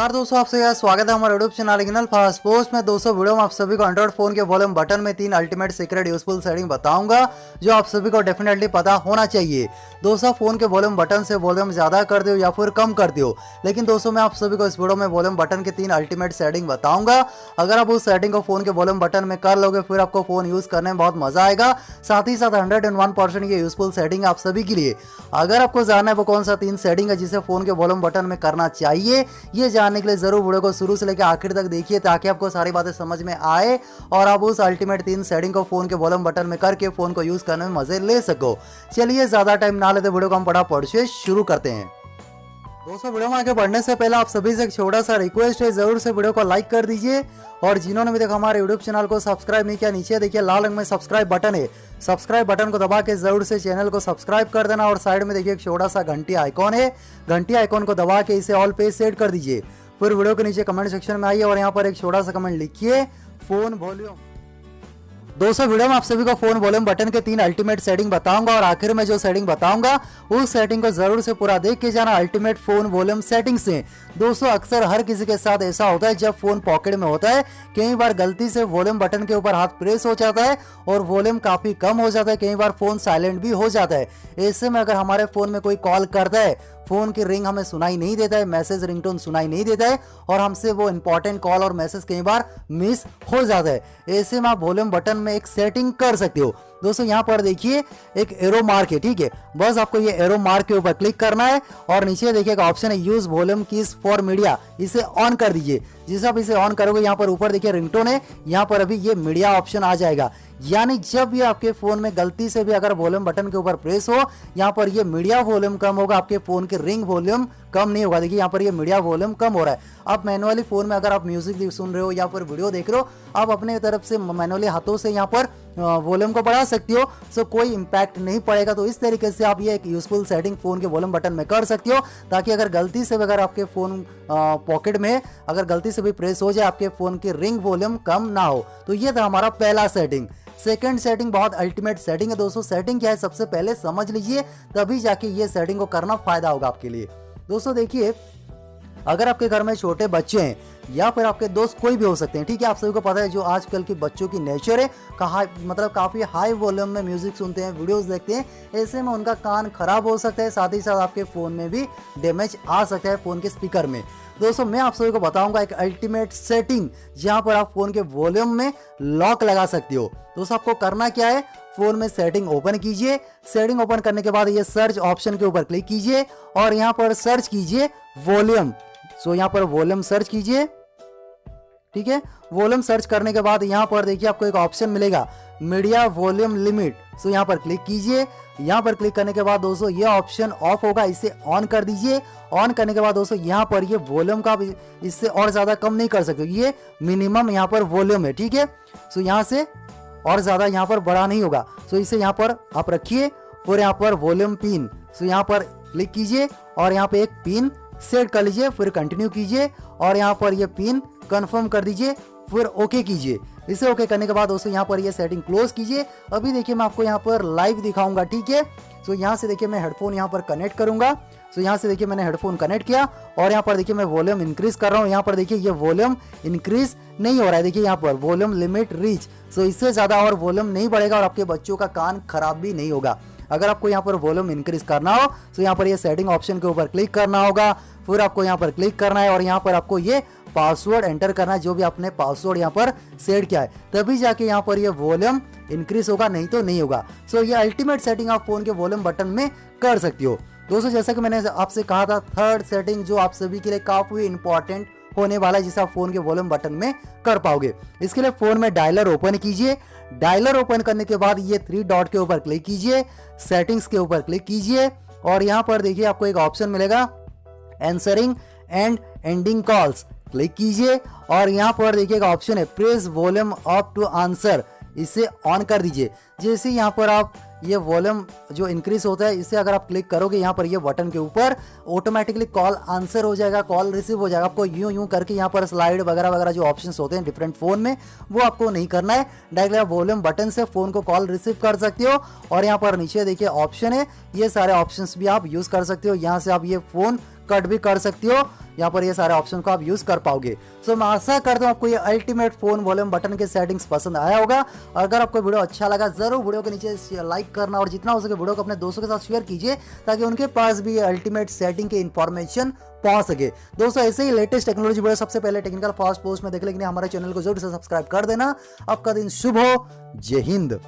नमस्कार दोस्तों, आप सभी का स्वागत है हमारे YouTube channel technical first post में। दोस्तों वीडियो में आप सभी को एंड्रॉइड फोन के वॉल्यूम बटन में 3 अल्टीमेट सीक्रेट यूजफुल सेटिंग बताऊंगा जो आप सभी को डेफिनेटली पता होना चाहिए। दोस्तों फोन के वॉल्यूम बटन से वॉल्यूम ज्यादा कर दो या फिर कम कर दो, लेकिन दोस्तों मैं आप सभी को इस वीडियो में वॉल्यूम बटन के 3 अल्टीमेट सेटिंग बताऊंगा। अगर आप उस सेटिंग को फोन के वॉल्यूम बटन में कर लोगे फिर आपको फोन यूज करने में बहुत मजा आएगा। साथ ही साथ 101% ये यूजफुल सेटिंग आप सभी के लिए। अगर आपको जानना है वो कौन सा 3 सेटिंग है जिसे फोन के वॉल्यूम बटन में करना चाहिए, ये जानने के लिए जरूर वीडियो को शुरू से लेकर आखिर तक देखिए ताकि आपको सारी बातें समझ में आए और आप उस अल्टीमेट 3 सेटिंग को फोन के वॉल्यूम बटन में करके फोन को यूज करने में मजे ले सको। चलिए ज्यादा टाइम ना लेते वीडियो को हम फटाफट से शुरू करते हैं। दोस्तों वीडियो में आगे बढ़ने से पहले आप सभी से एक छोटा सा रिक्वेस्ट है, जरूर से वीडियो को लाइक कर दीजिए और जिन्होंने भी तक हमारे यूट्यूब चैनल को सब्सक्राइब नहीं किया, नीचे देखिए लाल रंग में सब्सक्राइब बटन है, सब्सक्राइब बटन को दबा के जरूर से चैनल को सब्सक्राइब कर देना और साइड में देखिए एक छोटा सा घंटी आइकॉन है, घंटी आइकॉन को दबा के इसे ऑल पे सेट कर दीजिए। फिर वीडियो के नीचे कमेंट सेक्शन में आइए और यहाँ पर एक छोटा सा कमेंट लिखिए फोन वॉल्यूम। दोस्तों वीडियो में आप सभी को फोन वॉल्यूम बटन के 3 अल्टीमेट सेटिंग बताऊंगा और आखिर में जो सेटिंग बताऊंगा उस सेटिंग को जरूर से पूरा देख के जाना। अल्टीमेट फोन वॉल्यूम सेटिंग से दोस्तों अक्सर हर किसी के साथ ऐसा होता है जब फोन पॉकेट में होता है, कई बार गलती से वॉल्यूम बटन के ऊपर हाथ प्रेस हो जाता है और वॉल्यूम काफी कम हो जाता है, कई बार फोन साइलेंट भी हो जाता है। ऐसे में अगर हमारे फोन में कोई कॉल करता है, फोन की रिंग हमें सुनाई नहीं देता है, मैसेज रिंगटोन सुनाई नहीं देता है और हमसे वो इंपॉर्टेंट कॉल और मैसेज कई बार मिस हो जाता है। ऐसे में आप वॉल्यूम बटन में एक सेटिंग कर सकते हो। दोस्तों यहाँ पर देखिए एक एरो मार्क है, ठीक है, बस आपको ये एरो मार्क के ऊपर क्लिक करना है और नीचे देखिए एक ऑप्शन है use volume keys for media, इसे ऑन कर दीजिए। जिस आप इसे ऑन करोगे यहाँ पर ऊपर देखिए रिंगटोन है, यहाँ पर अभी ये मीडिया ऑप्शन आ जाएगा। यानी जब भी आपके फोन में गलती से भी अगर वॉल्यूम बटन के ऊपर प्रेस हो, यहाँ पर ये मीडिया वॉल्यूम कम होगा, आपके फोन के रिंग वॉल्यूम कम नहीं होगा। देखिए यहाँ पर ये मीडिया वॉल्यूम कम हो रहा है। आप मैनुअली फोन में अगर आप म्यूजिक सुन रहे हो या फिर वीडियो देख रहे हो, आप अपने तरफ से मैनुअली हाथों से यहाँ पर वॉल्यूम को बढ़ा सकते हो, सो कोई इंपैक्ट नहीं पड़ेगा। तो इस तरीके से आप ये एक यूजफुल सेटिंग फोन के वॉल्यूम बटन में कर सकते हो ताकि अगर गलती से अगर आपके फोन पॉकेट में अगर गलती से भी प्रेस हो जाए, आपके फोन की रिंग वॉल्यूम कम ना हो। तो ये था हमारा पहला सेटिंग। सेकंड सेटिंग बहुत अल्टीमेट सेटिंग है। दोस्तों सेटिंग क्या है सबसे पहले समझ लीजिए, तभी जाके ये सेटिंग को करना फायदा होगा आपके लिए। दोस्तों देखिए अगर आपके घर में छोटे बच्चे हैं या फिर आपके दोस्त कोई भी हो सकते हैं, ठीक है, आप सभी को पता है जो आजकल के बच्चों की नेचर है मतलब काफ़ी हाई वॉल्यूम में म्यूजिक सुनते हैं, वीडियोस देखते हैं। ऐसे में उनका कान खराब हो सकता है, साथ ही साथ आपके फ़ोन में भी डैमेज आ सकता है फ़ोन के स्पीकर में। दोस्तों मैं आप सभी को बताऊंगा एक अल्टीमेट सेटिंग जहां पर आप फोन के वॉल्यूम में लॉक लगा सकते हो। दोस्तों आपको करना क्या है, फोन में सेटिंग ओपन कीजिए। सेटिंग ओपन करने के बाद ये सर्च ऑप्शन के ऊपर क्लिक कीजिए और यहाँ पर सर्च कीजिए वॉल्यूम। सो यहाँ पर वॉल्यूम सर्च कीजिए, ठीक है। वॉल्यूम सर्च करने के बाद यहाँ पर देखिए आपको एक ऑप्शन मिलेगा मीडिया वॉल्यूम लिमिट। सो यहाँ पर क्लिक कीजिए। यहाँ पर क्लिक करने के बाद दोस्तों ये ऑप्शन ऑफ होगा, इसे ऑन कर दीजिए। ऑन करने के बाद दोस्तों यहाँ पर ये वॉल्यूम का इससे और ज्यादा कम नहीं कर सकते, ये मिनिमम यहाँ पर वॉल्यूम है, ठीक है। सो यहाँ से और ज्यादा यहाँ पर बड़ा नहीं होगा। सो इसे यहाँ पर आप रखिए। फिर यहाँ पर वॉल्यूम पिन, सो यहाँ पर क्लिक कीजिए और यहाँ पे एक पिन सेट कर लीजिए, फिर कंटिन्यू कीजिए और यहाँ पर ये पिन कंफर्म कर दीजिए, फिर ओके कीजिए। इसे ओके करने के बाद दोस्तों यहाँ पर ये सेटिंग क्लोज कीजिए। अभी देखिए मैं आपको यहाँ पर लाइव दिखाऊंगा, ठीक है। सो यहाँ से देखिए मैं हेडफोन यहाँ पर कनेक्ट करूंगा। सो यहाँ से देखिए मैंने हेडफोन कनेक्ट किया और यहाँ पर देखिए मैं वॉल्यूम इंक्रीज कर रहा हूँ। यहाँ पर देखिए ये वॉल्यूम इंक्रीज नहीं हो रहा है, देखिए यहाँ पर वॉल्यूम लिमिट रीच। सो इससे ज्यादा और वॉल्यूम नहीं बढ़ेगा और आपके बच्चों का कान खराब भी नहीं होगा। अगर आपको यहाँ पर वॉल्यूम इंक्रीज करना हो तो यहाँ पर ये सेटिंग ऑप्शन के ऊपर क्लिक करना होगा, फिर आपको यहाँ पर क्लिक करना है और यहाँ पर आपको ये पासवर्ड एंटर करना है, जो भी आपने पासवर्ड यहाँ पर सेट किया है, तभी जाके यहाँ पर ये वॉल्यूम इंक्रीज होगा, नहीं तो नहीं होगा। सो ये अल्टीमेट सेटिंग आप फोन के वॉल्यूम बटन में कर सकती हो। दोस्तों जैसा कि मैंने आपसे कहा था, थर्ड सेटिंग जो आप सभी के लिए काफी इंपॉर्टेंट होने वाला है जिसे आप फोन के वॉल्यूम बटन में कर पाओगे। इसके लिए फोन में डायलर ओपन कीजिए। डायलर ओपन करने के बाद ये 3 डॉट के ऊपर क्लिक कीजिए, सेटिंग्स के ऊपर क्लिक कीजिए और यहाँ पर देखिए आपको एक ऑप्शन मिलेगा answering and ending calls, click कीजिए और यहाँ पर देखिए एक ऑप्शन है press volume up to answer, इसे ऑन कर दीजिए। जैसे यहाँ पर आप ये वॉल्यूम जो इंक्रीज होता है इसे अगर आप क्लिक करोगे यहाँ पर ये बटन के ऊपर, ऑटोमेटिकली कॉल आंसर हो जाएगा, कॉल रिसीव हो जाएगा। आपको यूं करके यहाँ पर स्लाइड वगैरह वगैरह जो ऑप्शंस होते हैं डिफरेंट फोन में, वो आपको नहीं करना है। डायरेक्टली आप वॉल्यूम बटन से फोन को कॉल रिसीव कर सकते हो और यहाँ पर नीचे देखिए ऑप्शन है, ये सारे ऑप्शंस भी आप यूज कर सकते हो। यहाँ से आप ये फोन कट भी कर सकते हो। यहाँ पर ये सारे ऑप्शन को आप यूज कर पाओगे। सो मैं आशा करता हूँ आपको ये अल्टीमेट फोन वॉल्यूम बटन के सेटिंग्स पसंद आया होगा। अगर आपको वीडियो अच्छा लगा जरूर वीडियो के नीचे लाइक करना और जितना हो सके वीडियो को अपने दोस्तों के साथ शेयर कीजिए ताकि उनके पास भी ये अल्टीमेट सेटिंग की इंफॉर्मेशन पहुंच सके। दोस्तों ऐसे ही लेटेस्ट टेक्नोलॉजी वीडियो सबसे पहले टेक्निकल फास्ट पोस्ट में देखने के लिए हमारे चैनल को जरूर से सब्सक्राइब कर देना। आपका दिन शुभ हो। जय हिंद।